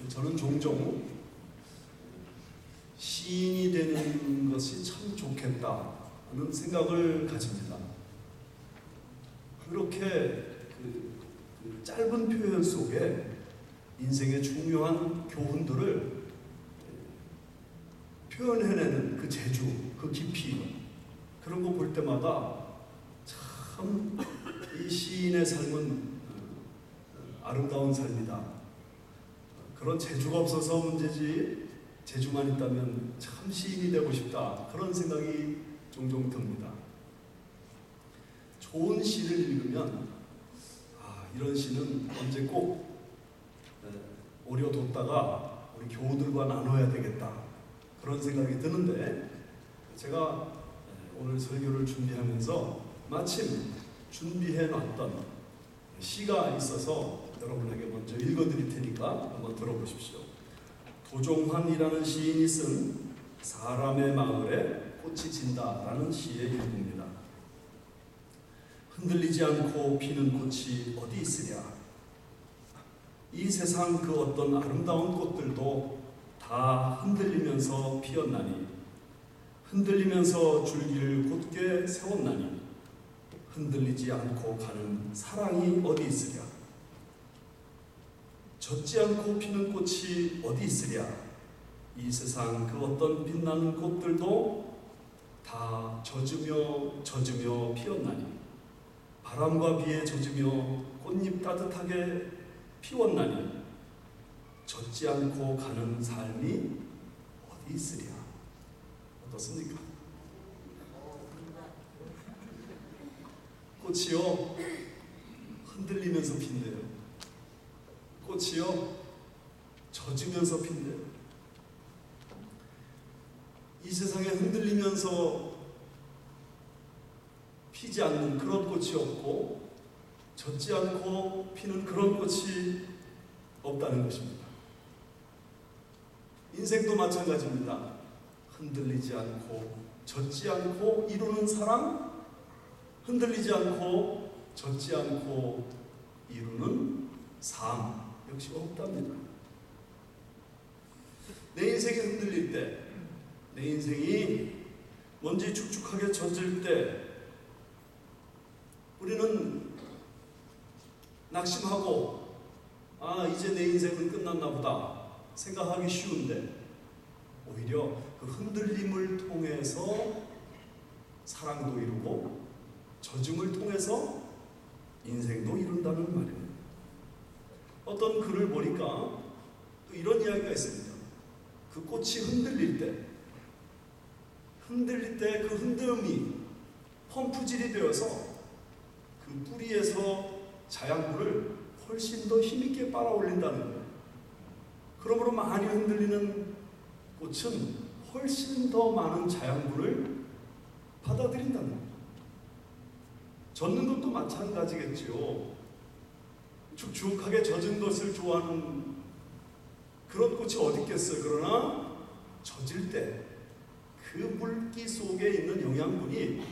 저는 종종 시인이 되는 것이 참 좋겠다 하는 생각을 가집니다. 그렇게 그 짧은 표현 속에 인생의 중요한 교훈들을 표현해내는 그 재주, 그 깊이, 그런 거 볼 때마다 참 이 시인의 삶은 아름다운 삶이다. 그런 재주가 없어서 문제지 재주만 있다면 참 시인이 되고 싶다. 그런 생각이 종종 듭니다. 좋은 시를 읽으면 이런 시는 언제 꼭 오려뒀다가 우리 교우들과 나눠야 되겠다. 그런 생각이 드는데 제가 오늘 설교를 준비하면서 마침 준비해놨던 시가 있어서 여러분에게 먼저 읽어드릴 테니까 한번 들어보십시오. 도종환이라는 시인이 쓴 사람의 마을에 꽃이 진다라는 시의 일부입니다. 흔들리지 않고 피는 꽃이 어디 있으랴. 이 세상 그 어떤 아름다운 꽃들도 다 흔들리면서 피었나니, 흔들리면서 줄기를 곧게 세웠나니, 흔들리지 않고 가는 사랑이 어디 있으랴. 젖지 않고 피는 꽃이 어디 있으랴. 이 세상 그 어떤 빛나는 꽃들도 다 젖으며 피었나니, 바람과 비에 젖으며 꽃잎 따뜻하게 피웠나니, 젖지 않고 가는 삶이 어디 있으랴. 어떻습니까? 꽃이요 흔들리면서 핀대요. 꽃이요 젖으면서 핀대요. 이 세상에 흔들리면서 피지 않는 그런 꽃이 없고, 젖지 않고 피는 그런 꽃이 없다는 것입니다. 인생도 마찬가지입니다. 흔들리지 않고 젖지 않고 이루는 사랑, 흔들리지 않고 젖지 않고 이루는 삶 역시 없답니다. 내 인생이 흔들릴 때, 내 인생이 먼지 축축하게 젖을 때 우리는 낙심하고 이제 내 인생은 끝났나 보다 생각하기 쉬운데, 오히려 그 흔들림을 통해서 사랑도 이루고 젖음을 통해서 인생도 이룬다는 말입니다. 어떤 글을 보니까 또 이런 이야기가 있습니다. 그 꽃이 흔들릴 때 그 흔들음이 펌프질이 되어서 그 뿌리에서 자양분을 훨씬 더 힘있게 빨아올린다는 거예요. 그러므로 많이 흔들리는 꽃은 훨씬 더 많은 자양분을 받아들인다는 거예요. 젖는 것도 마찬가지겠죠. 축축하게 젖은 것을 좋아하는 그런 꽃이 어디 있겠어요. 그러나 젖을 때 그 물기 속에 있는 영양분이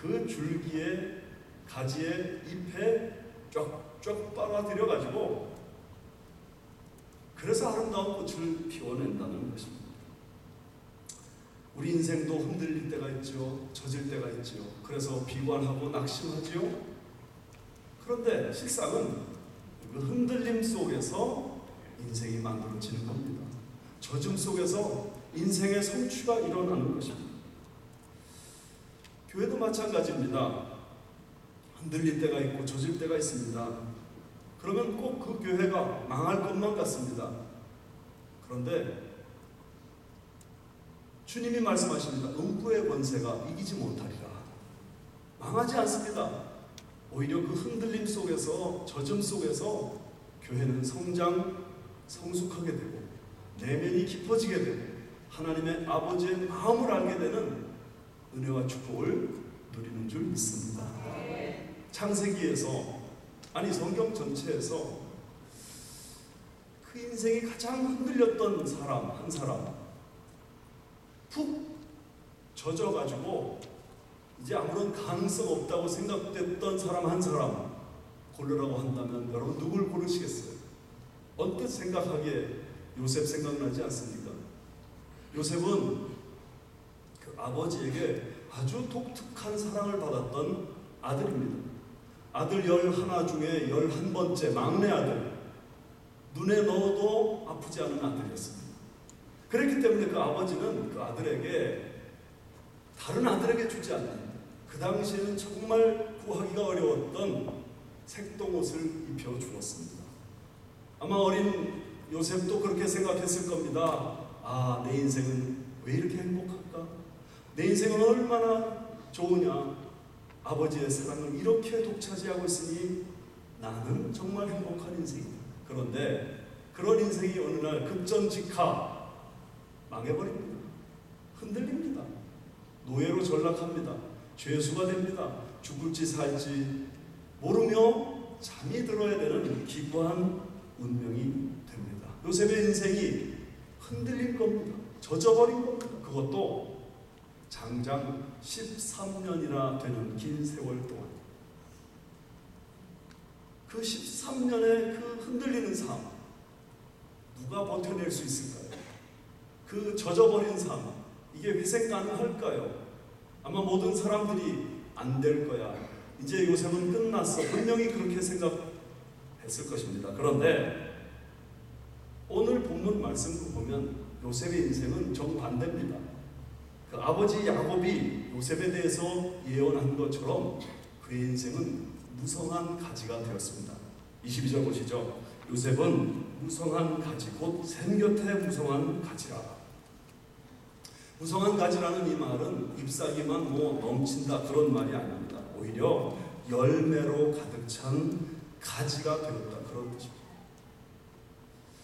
그 줄기에, 가지에, 잎에 쫙쫙 빨아들여가지고 그래서 아름다운 꽃을 피워낸다는 것입니다. 우리 인생도 흔들릴 때가 있죠. 젖을 때가 있죠. 그래서 비관하고 낙심하지요. 그런데 실상은 그 흔들림 속에서 인생이 만들어지는 겁니다. 젖음 속에서 인생의 성취가 일어나는 것입니다. 교회도 마찬가지입니다. 흔들릴 때가 있고 젖을 때가 있습니다. 그러면 꼭 그 교회가 망할 것만 같습니다. 그런데 주님이 말씀하십니다. 음부의 권세가 이기지 못하리라. 망하지 않습니다. 오히려 그 흔들림 속에서, 젖음 속에서 교회는 성숙하게 되고 내면이 깊어지게 되고 하나님의 아버지의 마음을 알게 되는 은혜와 축복을 누리는 줄 믿습니다. 창세기에서, 성경 전체에서 그 인생이 가장 흔들렸던 사람, 한 사람, 푹 젖어가지고 이제 아무런 가능성 없다고 생각됐던 사람 한 사람 고르라고 한다면 여러분 누굴 고르시겠어요? 언뜻 생각하기에 요셉 생각나지 않습니까? 요셉은 그 아버지에게 아주 독특한 사랑을 받았던 아들입니다. 아들 11 중에 11번째 막내 아들, 눈에 넣어도 아프지 않은 아들이었습니다. 그렇기 때문에 그 아버지는 그 아들에게 다른 아들에게 주지 않는, 그 당시에는 정말 구하기가 어려웠던 색동옷을 입혀 주었습니다. 아마 어린 요셉도 그렇게 생각했을 겁니다. 아, 내 인생은 왜 이렇게 행복할까? 내 인생은 얼마나 좋으냐? 아버지의 사랑을 이렇게 독차지하고 있으니 나는 정말 행복한 인생이다. 그런데 그런 인생이 어느 날 급전직하 망해버립니다. 흔들립니다. 노예로 전락합니다. 죄수가 됩니다. 죽을지 살지 모르며 잠이 들어야 되는 기구한 운명이 됩니다. 요셉의 인생이 흔들린 겁니다. 젖어버린 겁니다. 그것도 장장 13년이나 되는 긴 세월 동안. 그 13년의 그 흔들리는 삶, 누가 버텨낼 수 있을까요? 그 젖어버린 삶, 이게 회생 가능할까요? 아마 모든 사람들이 안 될 거야, 이제 요셉은 끝났어, 분명히 그렇게 생각했을 것입니다. 그런데 오늘 본문 말씀을 보면 요셉의 인생은 정반대입니다. 그 아버지 야곱이 요셉에 대해서 예언한 것처럼 그의 인생은 무성한 가지가 되었습니다. 22절 보시죠. 요셉은 무성한 가지, 곧 샘 곁에 무성한 가지라. 무성한 가지라는 이 말은 잎사귀만 넘친다 그런 말이 아닙니다. 오히려 열매로 가득 찬 가지가 되었다 그런 뜻입니다.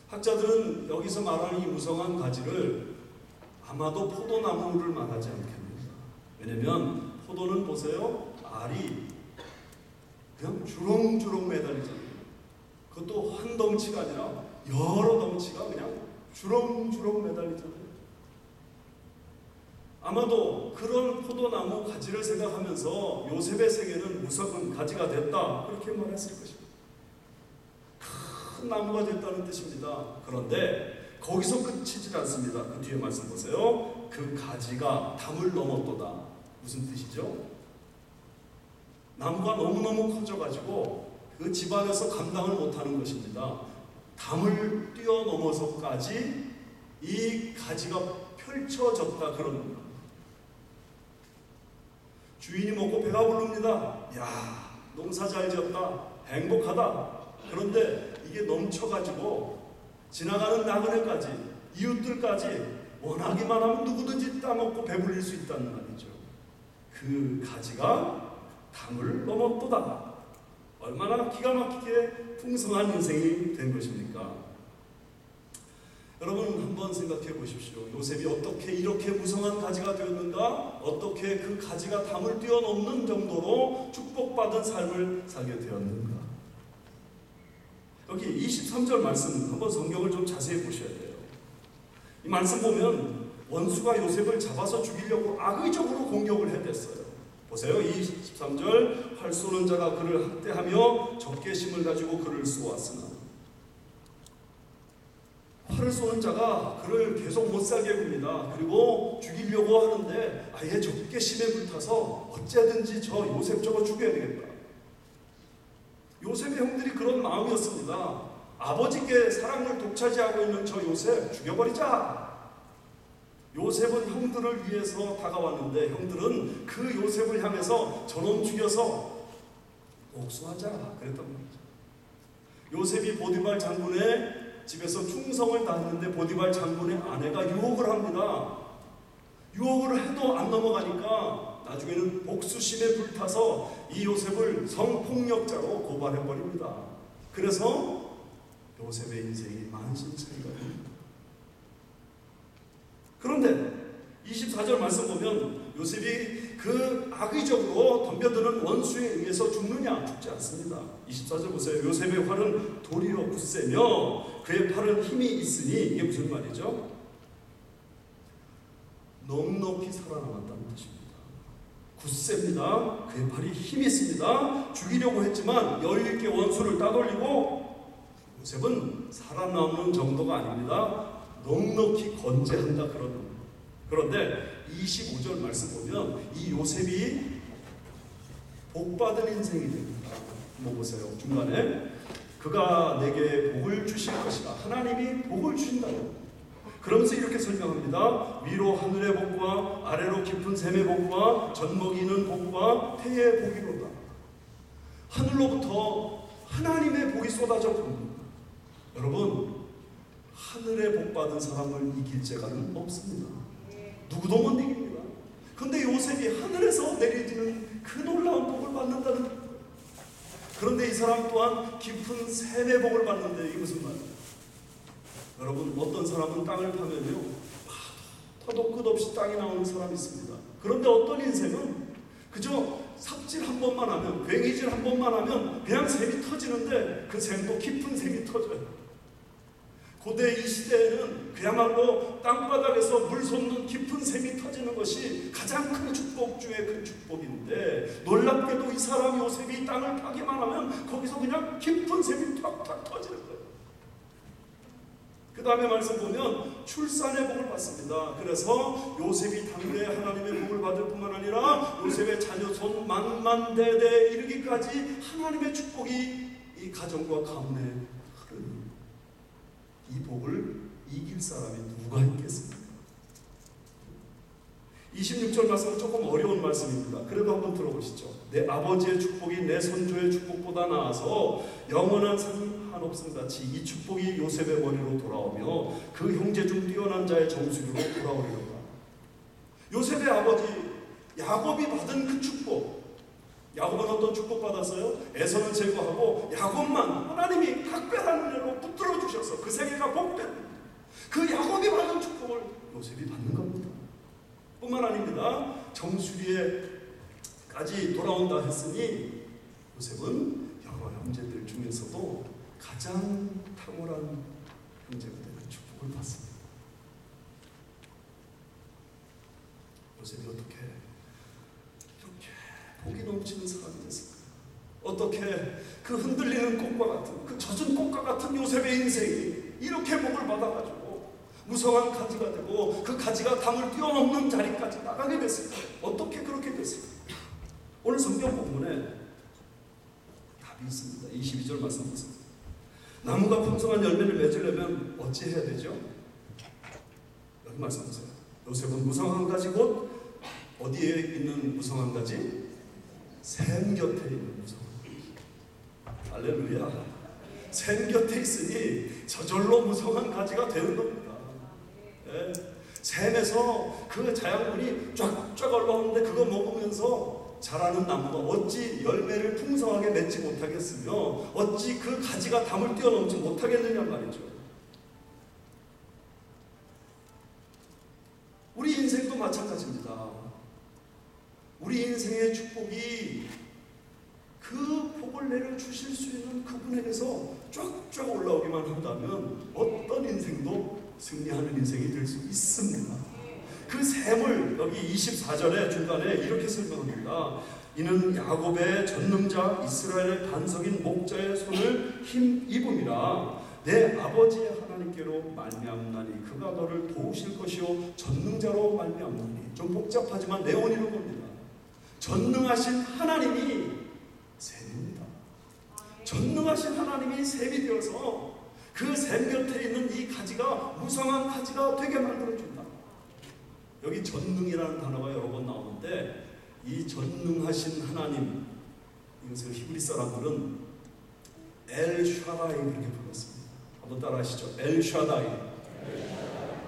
학자들은 여기서 말하는 이 무성한 가지를 아마도 포도나무를 말하지 않겠습니다. 왜냐면 포도는 보세요, 알이 그냥 주렁주렁 매달리잖아요. 그것도 한 덩치가 아니라 여러 덩치가 그냥 주렁주렁 매달리잖아요. 아마도 그런 포도나무 가지를 생각하면서 요셉의 생애는 무성한 가지가 됐다 그렇게 말했을 것입니다. 큰 나무가 됐다는 뜻입니다. 그런데 거기서 끝이지 않습니다. 그 뒤에 말씀 보세요. 그 가지가 담을 넘었도다. 무슨 뜻이죠? 나무가 너무너무 커져가지고 그 집안에서 감당을 못하는 것입니다. 담을 뛰어넘어서까지 이 가지가 펼쳐졌다 그런 겁니다. 주인이 먹고 배가 부릅니다. 야, 농사 잘 지었다, 행복하다. 그런데 이게 넘쳐가지고 지나가는 나그네까지, 이웃들까지 원하기만 하면 누구든지 따먹고 배불릴 수 있다는 말이죠. 그 가지가 담을 넘었도다. 얼마나 기가 막히게 풍성한 인생이 된 것입니까? 여러분 한번 생각해 보십시오. 요셉이 어떻게 이렇게 무성한 가지가 되었는가? 어떻게 그 가지가 담을 뛰어넘는 정도로 축복받은 삶을 살게 되었는가? 여기 23절 말씀 한번 성경을 좀 자세히 보셔야 돼요. 이 말씀 보면 원수가 요셉을 잡아서 죽이려고 악의적으로 공격을 해댔어요. 보세요. 23절 활 쏘는 자가 그를 학대하며 적개심을 가지고 그를 쏘았으나, 활을 쏘는 자가 그를 계속 못살게 굽니다. 그리고 죽이려고 하는데 아예 적개심에 불타서 어째든지 저 요셉 저거 죽여야 되겠다. 요셉의 형들이 그런 마음이었습니다. 아버지께 사랑을 독차지하고 있는 저 요셉 죽여버리자. 요셉은 형들을 위해서 다가왔는데 형들은 그 요셉을 향해서 저놈 죽여서 복수하자 그랬단 말이죠. 요셉이 보디발 장군의 집에서 충성을 다했는데 보디발 장군의 아내가 유혹을 합니다. 유혹을 해도 안 넘어가니까 나중에는 복수심에 불타서 이 요셉을 성폭력자로 고발해버립니다. 그래서 요셉의 인생이 만신창이가 됩니다. 그런데 24절 말씀 보면 요셉이 그 악의적으로 덤벼드는 원수에 의해서 죽느냐? 죽지 않습니다. 24절 보세요. 요셉의 활은 도리어 굳세며 그의 팔은 힘이 있으니, 이게 무슨 말이죠? 넉넉히 살아남았다는 뜻입니다. 굳셉니다. 그의 팔이 힘이 있습니다. 죽이려고 했지만 여유있게 원수를 따돌리고 요셉은 살아남는 정도가 아닙니다. 넉넉히 건재한다 그런데 25절 말씀 보면 이 요셉이 복받은 인생이 됩니다. 한번 보세요. 중간에 그가 내게 복을 주실 것이다. 하나님이 복을 주신다고. 그러면서 이렇게 설명합니다. 위로 하늘의 복과 아래로 깊은 샘의 복과 젖먹이는 복과 태의 복이로다. 하늘로부터 하나님의 복이 쏟아져 옵니다. 여러분, 하늘의 복 받은 사람을 이길 자가는 없습니다. 누구도 못 이깁니다. 그런데 요셉이 하늘에서 내려지는 그 놀라운 복을 받는다는 거예요. 그런데 이 사람 또한 깊은 샘의 복을 받는데 이게 무슨 말이에요? 여러분, 어떤 사람은 땅을 파면요 파도 끝없이 땅이 나오는 사람이 있습니다. 그런데 어떤 인생은 그저 삽질 한 번만 하면, 괭이질 한 번만 하면 그냥 샘이 터지는데 그 샘도 깊은 샘이 터져요. 고대 이 시대에는 그야말로 땅바닥에서 물 솟는 깊은 샘이 터지는 것이 가장 큰 축복 중에 큰 축복인데, 놀랍게도 이 사람 요셉이 땅을 파기만 하면 거기서 그냥 깊은 샘이 탁탁 터지는 거예요. 그 다음에 말씀 보면 출산의 복을 받습니다. 그래서 요셉이 당대에 하나님의 복을 받을 뿐만 아니라 요셉의 자녀 손 만만대대 이르기까지 하나님의 축복이 이 가정과 가문에 흐르는, 이 복을 이길 사람이 누가 있겠습니까? 26절 말씀은 조금 어려운 말씀입니다. 그래도 한번 들어보시죠. 내 아버지의 축복이 내 선조의 축복보다 나아서 영원한 삶이 한없음 같이 이 축복이 요셉의 머리로 돌아오며 그 형제 중 뛰어난 자의 정수리로 돌아오리로다. 요셉의 아버지 야곱이 받은 그 축복, 야곱은 어떤 축복 받았어요? 에서는 제거하고 야곱만 하나님이 각별한 은혜로 붙들어 주셔서 그 세계가 복된, 그 야곱이 받은 축복을 요셉이 받는 겁니다. 뿐만 아닙니다. 정수리에까지 돌아온다 했으니 요셉은 여러 형제들 중에서도 가장 탁월한 형제가 되는 축복을 받습니다. 요셉이 어떻게 이렇게 복이 넘치는 사람이 됐을까요? 어떻게 그 흔들리는 꽃과 같은, 그 젖은 꽃과 같은 요셉의 인생이 이렇게 복을 받아가지고 무성한 가지가 되고 그 가지가 담을 뛰어넘는 자리까지 나가게 됐을까요? 어떻게 그렇게 됐을까요? 오늘 성경 본문에 답이 있습니다. 22절 말씀 보세요. 나무가 풍성한 열매를 맺으려면 어찌 해야 되죠? 여기 말씀 보세요. 요셉은 무성한 가지 곧 어디에 있는 무성한 가지? 샘 곁에 있는 무성한 가지. 할렐루야. 샘 곁에 있으니 저절로 무성한 가지가 되는 겁니다. 예. 샘에서 그 자양분이 쫙쫙 올라오는데 그거 먹으면서 자라는 나무가 어찌 열매를 풍성하게 맺지 못하겠으며 어찌 그 가지가 담을 뛰어넘지 못하겠느냐 말이죠. 우리 인생도 마찬가지입니다. 우리 인생의 축복이 그 복을 내려주실 수 있는 그분에게서 쫙쫙 올라오기만 한다면 어떤 인생도 승리하는 인생이 될 수 있습니다. 그 샘을 여기 24절의 중간에 이렇게 설명합니다. 이는 야곱의 전능자 이스라엘의 반석인 목자의 손을 힘입음이라. 내 아버지의 하나님께로 말미암나니 그가 너를 도우실 것이요 전능자로 말미암나니. 좀 복잡하지만 내용은 이런 겁니다. 전능하신 하나님이 샘입니다. 전능하신 하나님이 샘이 되어서 그 샘 곁에 있는 이 가지가 무성한 가지가 되게 만들어준다. 여기 전능이라는 단어가 여러 번 나오는데 이 전능하신 하나님, 이것을 히브리 사람들은 엘샤다이 그렇게 불렀습니다. 한번 따라하시죠. 엘샤다이.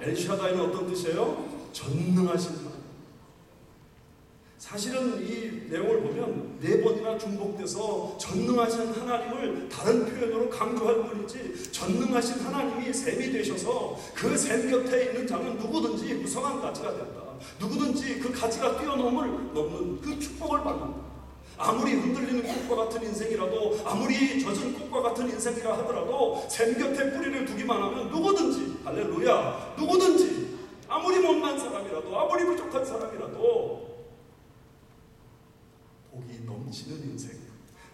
엘샤다이는 어떤 뜻이에요? 전능하신 하나님. 사실은 이 내용을 보면 4번이나 중복돼서 전능하신 하나님을 다른 표현으로 강조할 뿐이지, 전능하신 하나님이 샘이 되셔서 그 샘 곁에 있는 자는 누구든지 무성한 가지가 된다. 누구든지 그 가지가 뛰어넘는 그 축복을 받는다. 아무리 흔들리는 꽃과 같은 인생이라도, 아무리 젖은 꽃과 같은 인생이라 하더라도 샘 곁에 뿌리를 두기만 하면 누구든지, 할렐루야, 누구든지 아무리 못난 사람이라도, 아무리 부족한 사람이라도 복이 넘치는 인생,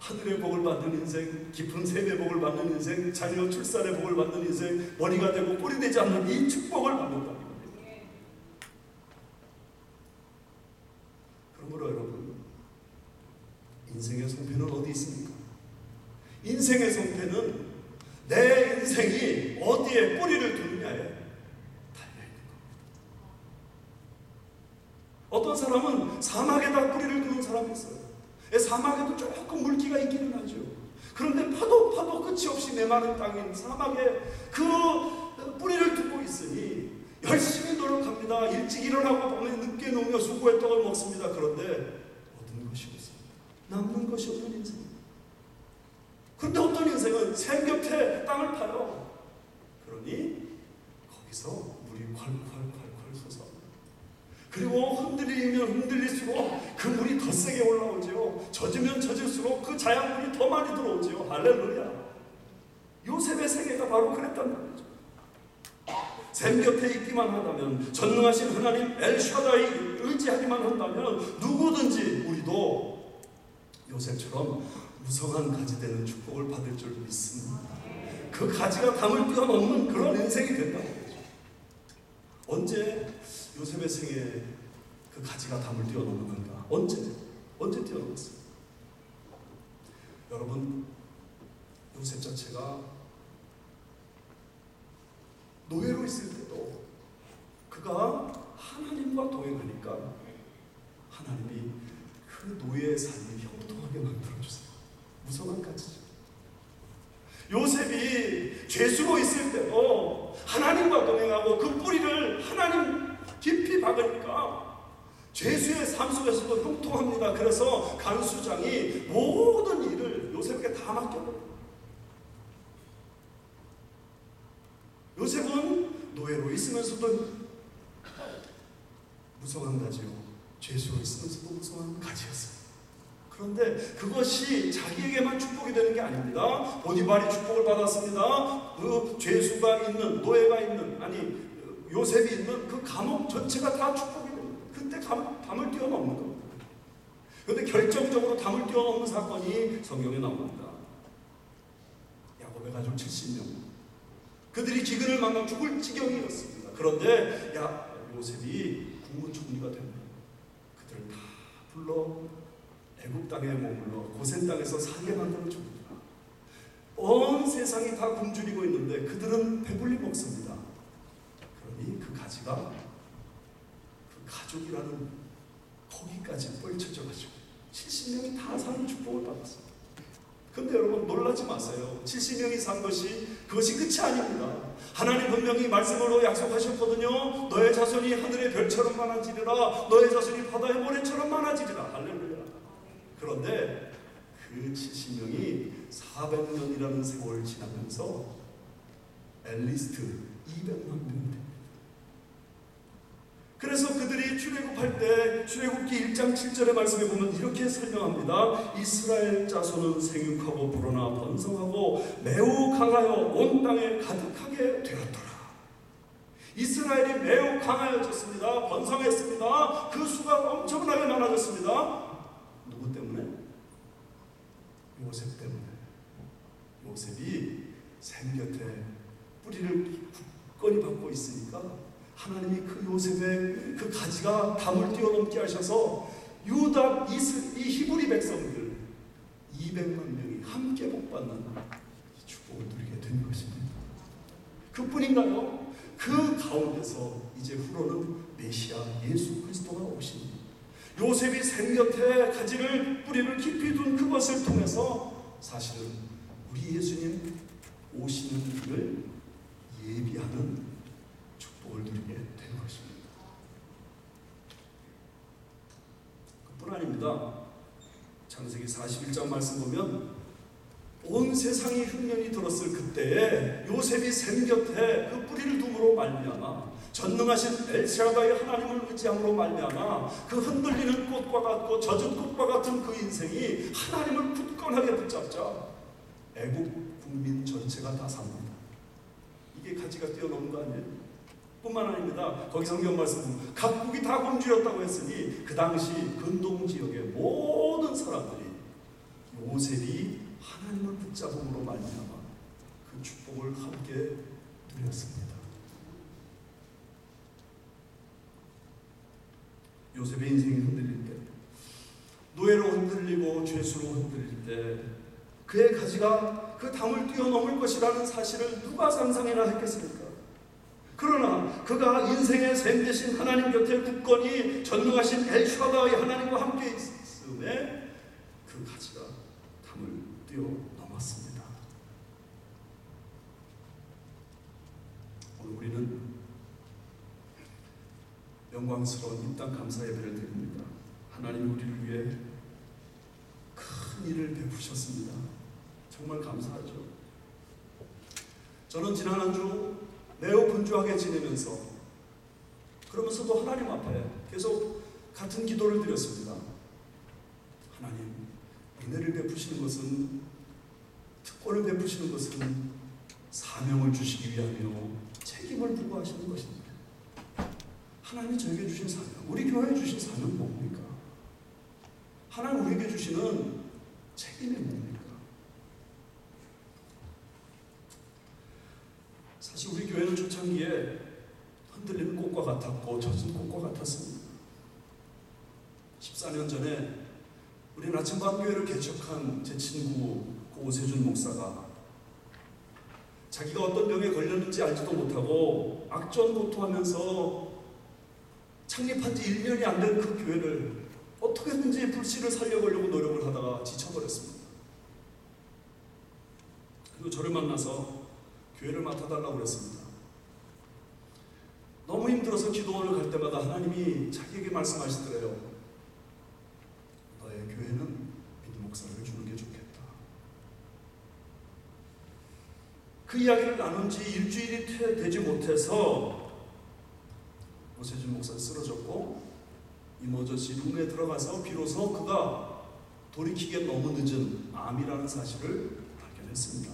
하늘의 복을 받는 인생, 깊은 샘의 복을 받는 인생, 자녀 출산의 복을 받는 인생, 머리가 되고 뿔이 되지 않는 이 축복을 받는다는 겁니다. 그러므로 여러분, 인생의 성패는 어디 있습니까? 인생의 성패는 내 인생이 어디에 뿌리를 두느냐에 달려있는 겁니다. 어떤 사람은 사막에다 뿌리를 두는 사람이 있어요. 사막에도 조금 물기가 있기는 하죠. 그런데 파도 끝이 없이 메마른 땅인 사막에 그 뿌리를 두고 있으니 열심히 노력합니다. 일찍 일어나고 밤에 늦게 누우며 수고의 떡을 먹습니다. 그런데 얻은 것이 없습니다. 남는 것이 없는 인생입니다. 그런데 어떤 인생은 샘 곁에 땅을 파요. 그러니 거기서 물이 콸콸콸콸 솟아옵니다. 그리고 흔들리면 흔들릴수록 그 물이 더 세게 올라오죠. 젖으면 젖을수록 그 자양물이 더 많이 들어오죠. 할렐루야. 요셉의 생애가 바로 그랬단 말이죠. 샘 곁에 있기만 한다면, 전능하신 하나님 엘샤다이 의지하기만 한다면 누구든지 우리도 요셉처럼 무성한 가지 되는 축복을 받을 줄 믿습니다. 그 가지가 담을 뛰어넘는 그런 인생이 된다는 거죠. 언제 요셉의 생에 그 가지가 담을 뛰어넘는가? 언제 뛰어넘었어요? 여러분, 요셉 자체가 노예로 있을 때도 그가 하나님과 동행하니까 하나님이 그 노예의 삶을 형통하게 만들어주세요. 무성한 가지죠. 요셉이 죄수로 있을 때도 하나님과 동행하고 그 뿌리를 하나님 깊이 박으니까 죄수의 삶 속에서도 형통합니다. 그래서 간수장이 모든 일을 요셉에게 다 맡겨버려요. 요셉은 노예로 있으면서도 무성한 가지요, 죄수로 있으면서도 무성한 가지였어요. 그런데 그것이 자기에게만 축복이 되는 게 아닙니다. 보디발이 축복을 받았습니다. 그 죄수가 있는, 노예가 있는, 요셉이 있는 그 감옥 전체가 다 축복이 됩니다. 그때 담을 뛰어넘는 겁니다. 그런데 결정적으로 담을 뛰어넘는 사건이 성경에 나옵니다. 야곱의 가족 70명. 그들이 기근을 만나 죽을 지경이었습니다. 그런데 요셉이 국무총리가 됩니다. 그들을 다 불러 애굽 땅에 머물러 고센 땅에서 살게 만들어 줍니다. 온 세상이 다 굶주리고 있는데 그들은 배불리 먹습니다. 그러니 그 가지가 그 가족이라는 거기까지 뻘쳐져가지고 70명이 다 사는 축복을 받았습니다. 그런데 여러분, 놀라지 마세요. 70명이 산 그것이 끝이 아닙니다. 하나님 분명히 말씀으로 약속하셨거든요. 너의 자손이 하늘의 별처럼 많아지리라. 너의 자손이 바다의 모래처럼 많아지리라. 할렐루야. 그런데 그 70명이 400년이라는 세월을 지나면서 앨리스트 200만 명이 됩니다. 그래서 그들이 출애굽할 때 출애굽기 1장 7절의 말씀에 보면 이렇게 설명합니다. 이스라엘 자손은 생육하고 불어나 번성하고 매우 강하여 온 땅에 가득하게 되었더라. 이스라엘이 매우 강하여졌습니다. 번성했습니다. 그 수가 엄청나게 많아졌습니다. 누구 때문에? 요셉 때문에. 요셉이 샘 곁에 뿌리를 굳건히 박고 있으니까 하나님이 그 요셉의 그 가지가 담을 뛰어넘게 하셔서 유다 이 히브리 백성들 200만 명이 함께 복받는 축복을 누리게 된 것입니다. 그뿐인가요? 그 가운데서 이제 후로는 메시아 예수 그리스도가 오십니다. 요셉이 샘 곁에 뿌리를 깊이 둔 그것을 통해서 사실은 우리 예수님 오시는 길을 예비하는 축복을 누리게 된 것입니다. 그뿐 아닙니다. 창세기 41장 말씀 보면 온 세상이 흉년이 들었을 그때에 요셉이 샘 곁에 그 뿌리를 둠으로 말미암아 전능하신 엘샤다의 하나님을 의지함으로 말미암아 그 흔들리는 꽃과 같고 젖은 꽃과 같은 그 인생이 하나님을 굳건하게 붙잡자 애국 국민 전체가 다 삽니다. 이게 가지가 뛰어넘은 거 아니에요? 뿐만 아닙니다. 거기 성경 말씀 보면 각국이 다 굶주렸다고 했으니 그 당시 근동 지역의 모든 사람들이 요셉이 하나님을 붙잡음으로 말미암아 그 축복을 함께 누렸습니다. 요셉의 인생이 흔들릴 때, 노예로 흔들리고 죄수로 흔들릴 때 그의 가지가 그 담을 뛰어넘을 것이라는 사실을 누가 상상이나 했겠습니까? 그러나 그가 인생의 샘 대신 하나님 곁에 굳건히 전능하신 엘샤다의 하나님과 함께 있음에 그 가지가 담을 뛰어넘었습니다. 오늘 우리는 영광스러운 이 땅 감사 예배를 드립니다. 하나님이 우리를 위해 큰 일을 베푸셨습니다. 정말 감사하죠. 저는 지난 한 주 매우 분주하게 지내면서 그러면서도 하나님 앞에 계속 같은 기도를 드렸습니다. 하나님, 은혜를 베푸시는 것은, 특권을 베푸시는 것은 사명을 주시기 위하며 책임을 부과하시는 것입니다. 하나님이 저에게 주신 사명, 우리 교회에 주신 사명은 뭡니까? 하나님 우리에게 주시는 책임이 뭡니까? 사실 우리 교회는 초창기에 흔들리는 꽃과 같았고 젖은 꽃과 같았습니다. 14년 전에 우리 나침반교회를 개척한 제 친구 오세준 목사가 자기가 어떤 병에 걸렸는지 알지도 못하고 악전고투하면서 창립한 지 1년이 안 된 그 교회를 어떻게든지 불씨를 살려보려고 노력을 하다가 지쳐버렸습니다. 그리고 저를 만나서 교회를 맡아달라고 그랬습니다. 너무 힘들어서 기도원을 갈 때마다 하나님이 자기에게 말씀하시더래요. 너의 교회는 믿음 목사를 주는 게 좋겠다. 그 이야기를 나눈 지 일주일이 되지 못해서 오세준 목사는 쓰러졌고 이머저시 룸에 들어가서 비로소 그가 돌이키기엔 너무 늦은 암이라는 사실을 발견했습니다.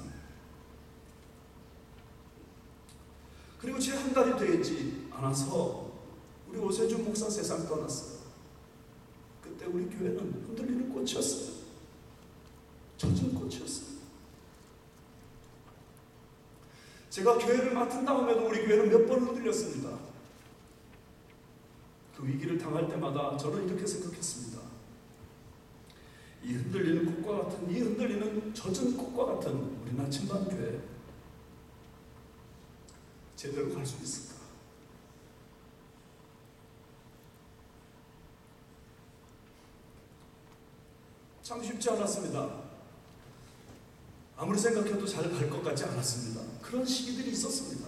그리고 채 한 달이 되지 않아서 우리 오세준 목사 세상 떠났어요. 그때 우리 교회는 흔들리는 꽃이었어요. 젖은 꽃이었어요. 제가 교회를 맡은 다음에도 우리 교회는 몇 번 흔들렸습니다. 그 위기를 당할 때마다 저는 이렇게 생각했습니다. 이 흔들리는 꽃과 같은, 이 흔들리는 젖은 꽃과 같은 우리 나침반 교회 제대로 갈 수 있을까? 참 쉽지 않았습니다. 아무리 생각해도 잘 갈 것 같지 않았습니다. 그런 시기들이 있었습니다.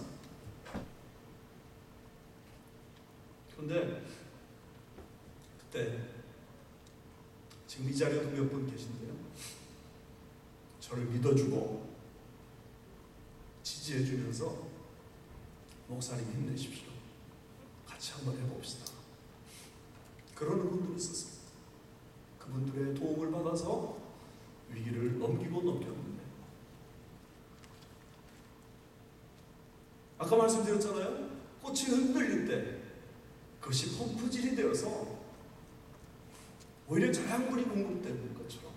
그런데 그때 지금 이 자리에도 몇 분 계신데요. 저를 믿어주고 지지해주면서 목사님 힘내십시오. 같이 한번 해봅시다. 그러는 분들이 있었습니다. 그분들의 도움을 받아서 위기를 넘기고 넘겼는데 아까 말씀드렸잖아요. 꽃이 흔들릴 때 그것이 펌프질이 되어서 오히려 자양분이 공급되는 것처럼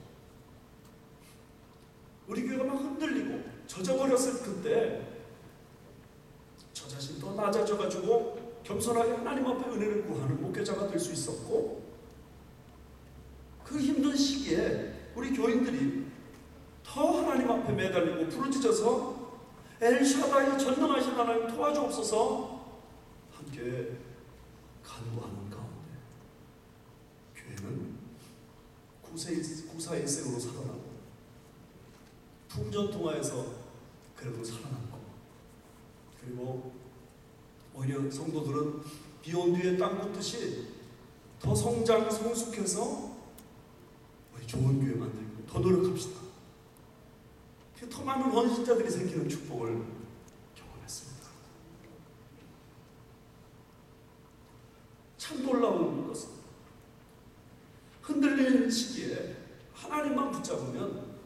우리 교회가 막 흔들리고 젖어버렸을 그때 저 자신 더 낮아져가지고 겸손하게 하나님 앞에 은혜를 구하는 목회자가 될 수 있었고 그 힘든 시기에 우리 교인들이 더 하나님 앞에 매달리고 부르짖어서 엘샤다이 전능하신 하나님 도와주옵소서 함께 간구하는 가운데 교회는 구사일생으로 살아나고 풍전통화에서 그래도 살아남고 그리고 오히려 성도들은 비온 뒤에 땅 붙듯이 더 성장 성숙해서 우리 좋은 교회 만들고 더 노력합시다. 더 많은 헌신자들이 생기는 축복을 경험했습니다. 참 놀라운 것은 흔들리는 시기에 하나님만 붙잡으면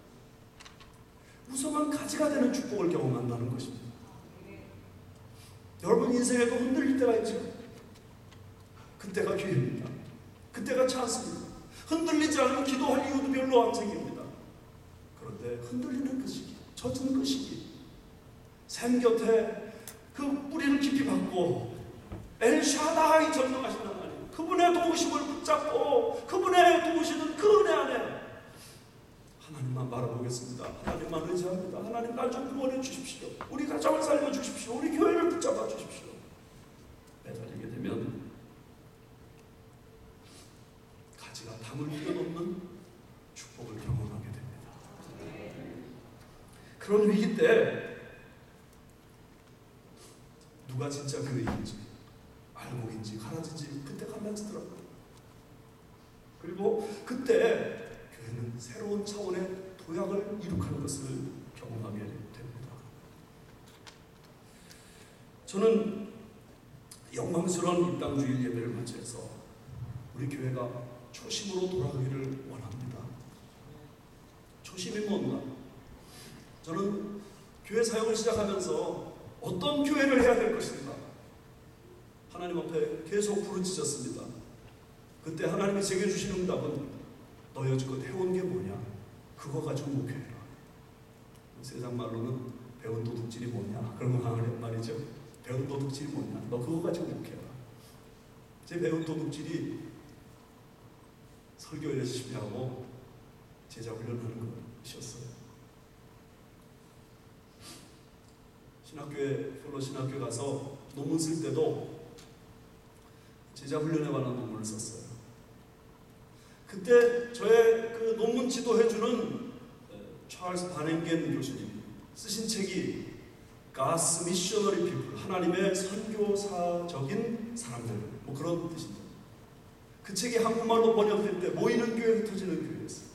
무성한 가지가 되는 축복을 경험한다는 것입니다. 여러분 인생에도 흔들릴 때가 있죠. 그때가 기회입니다. 그때가 찬스입니다. 흔들리지 않으면 기도할 이유도 별로 안 생깁니다. 흔들리는 그 시기, 젖은 그 시기, 샘 곁에 그 뿌리를 깊이 박고 엘샤다이 전능하신 하나님, 그분의 도우심을 붙잡고 그분의 도우시는 그 은혜 안에 하나님만 바라보겠습니다. 하나님만 의지합니다. 하나님 날 좀 구원해 주십시오. 우리 가정을 살려 주십시오. 우리 교회를 붙잡아 주십시오. 매달리게 되면 가지가 담을 뛰어넘는 축복을 경험하게 됩니다. 그런 위기 때 누가 진짜 교회인지 알곡인지 가라지인지 그때 갈라지더라고요. 그리고 그때 교회는 새로운 차원의 도약을 이룩하는 것을 경험하게 됩니다. 저는 영광스러운 입당주일 예배를 맞이해서 우리 교회가 초심으로 돌아가기를 원합니다. 초심이 뭔가? 저는 교회 사역을 시작하면서 어떤 교회를 해야 될 것인가? 하나님 앞에 계속 부르짖었습니다. 그때 하나님이 제게 주신 응답은 너 여지껏 해온 게 뭐냐? 그거 가지고 목회해라. 세상 말로는 배운 도둑질이 뭐냐? 그런 거 말이죠. 배운 도둑질이 뭐냐? 너 그거 가지고 목회해라. 제 배운 도둑질이 설교 열심히 하고 제자 훈련하는 것이었어요. 신학교에 폴로 신학교 가서 논문 쓸 때도 제자 훈련에 관한 논문을 썼어요. 그때 저의 그 논문 지도해주는 찰스 바냉겐 교수님 쓰신 책이 God's Missionary People, 하나님의 선교사적인 사람들, 뭐 그런 뜻입니다. 그 책이 한국말로 번역될 때 모이는 교회 흩어지는 교회였어요.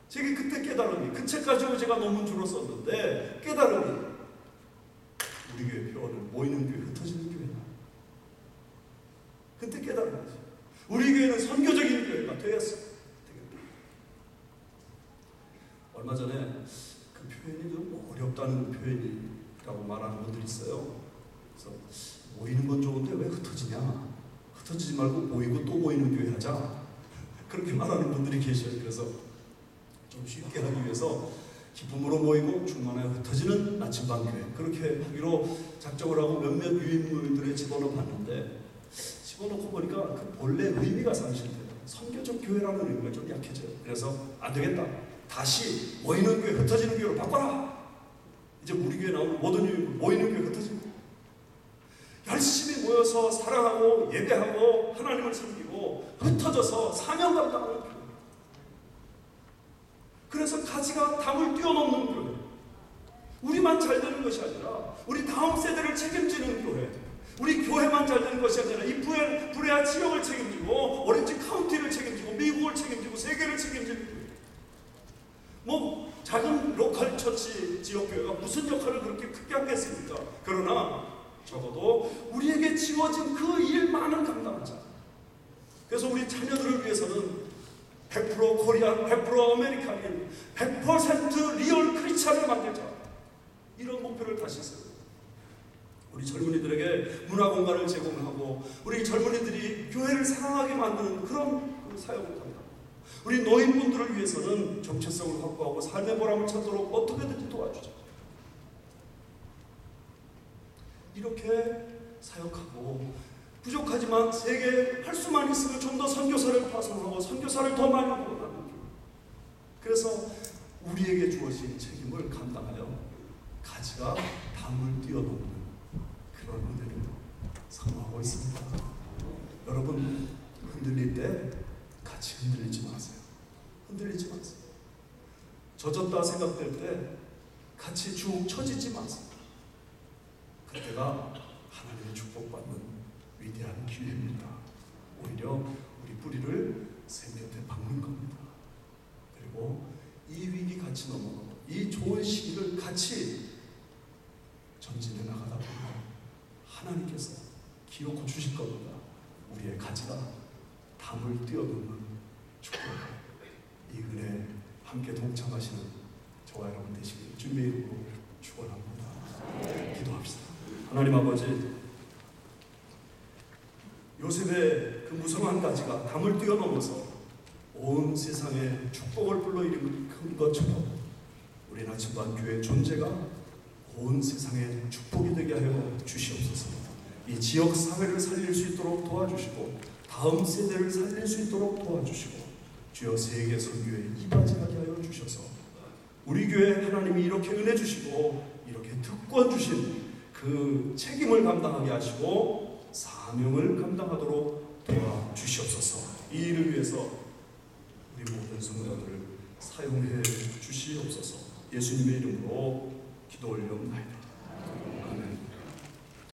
제가 그때 깨달음이, 그 책 가지고 제가 논문 주로 썼는데 깨달음이 우리 교회 표현은 모이는 교회 흩어지는 교회다. 그때 깨달음이지. 우리 교회는 선교적인 교회가 되겠어. 얼마 전에 그 표현이 좀 어렵다는 표현이라고 말하는 분들이 있어요. 그래서 모이는 건 좋은데 왜 흩어지냐? 흩어지지 말고 모이고 또 모이는 교회 하자. 그렇게 말하는 분들이 계셔요. 그래서 좀 쉽게 하기 위해서 기쁨으로 모이고 충만하여 흩어지는 나침반 교회, 그렇게 하기로 작정을 하고 몇몇 유인물들에 집어넣어 봤는데 집어넣고 보니까 그 본래 의미가 상실돼요. 선교적 교회라는 의미가 좀 약해져요. 그래서 안 되겠다. 다시 모이는 교회, 흩어지는 교회로 바꿔라. 이제 우리 교회 나오는 모든 유인물 모이는 교회, 흩어지는 교회. 열심히 모여서 사랑하고 예배하고 하나님을 섬기고 흩어져서 사명 감당하는 교회. 그래서 가지가 담을 뛰어넘는 교회. 우리만 잘 되는 것이 아니라 우리 다음 세대를 책임지는 교회. 우리 교회만 잘 되는 것이 아니라 이 브레아 지역을 책임지고 오렌지 카운티를 책임지고 미국을 책임지고 세계를 책임지는 교회. 뭐 작은 로컬 처치 지역교회가 무슨 역할을 그렇게 크게 하겠습니까? 그러나 적어도 우리에게 지워진 그 일만은 감당하자. 그래서 우리 자녀들을 위해서는 100% 코리안, 100% 아메리칸인, 100% 리얼 크리스찬을 만들자. 이런 목표를 다시 세우고 우리 젊은이들에게 문화 공간을 제공하고 우리 젊은이들이 교회를 사랑하게 만드는 그런 그 사역을 합니다. 우리 노인분들을 위해서는 정체성을 확보하고 삶의 보람을 찾도록 어떻게든지 도와주자. 이렇게 사역하고 부족하지만 세계에 할 수만 있으면 좀 더 선교사를 파송하고 선교사를 더 많이 보호하는 교회. 그래서 우리에게 주어진 책임을 감당하여 가지가 담을 뛰어넘는 그런 은혜를 사모하고 있습니다. 여러분 흔들릴 때 같이 흔들리지 마세요. 흔들리지 마세요. 젖었다 생각될 때 같이 쭉 처지지 마세요. 그때가 하나님의 축복받는 위대한 기회입니다. 오히려 우리 뿌리를 샘 곁에 박는 겁니다. 그리고 이 위기 같이 넘어가고 이 좋은 시기를 같이 전진해 나가다 보면 하나님께서 기어코 주실 겁니다. 우리의 가지가 담을 뛰어넘는 축복, 이 은혜에 함께 동참하시는 저와 여러분 되시길 주님의 이름으로 축원합니다. 기도합시다. 하나님 아버지, 요셉의 그 무성한 가지가 담을 뛰어넘어서 온 세상에 축복을 불러일으킨 것처럼 우리 나침반 교회 존재가 온 세상에 축복이 되게 하여 주시옵소서. 이 지역 사회를 살릴 수 있도록 도와주시고 다음 세대를 살릴 수 있도록 도와주시고 주여 세계 선교에 이바지하게 하여 주셔서 우리 교회 하나님이 이렇게 은혜 주시고 이렇게 특권 주신 그 책임을 감당하게 하시고 사명을 감당하도록 도와주시옵소서. 이 일을 위해서 우리 모든 성도들을 사용해 주시옵소서. 예수님의 이름으로 기도 올려옵나이다.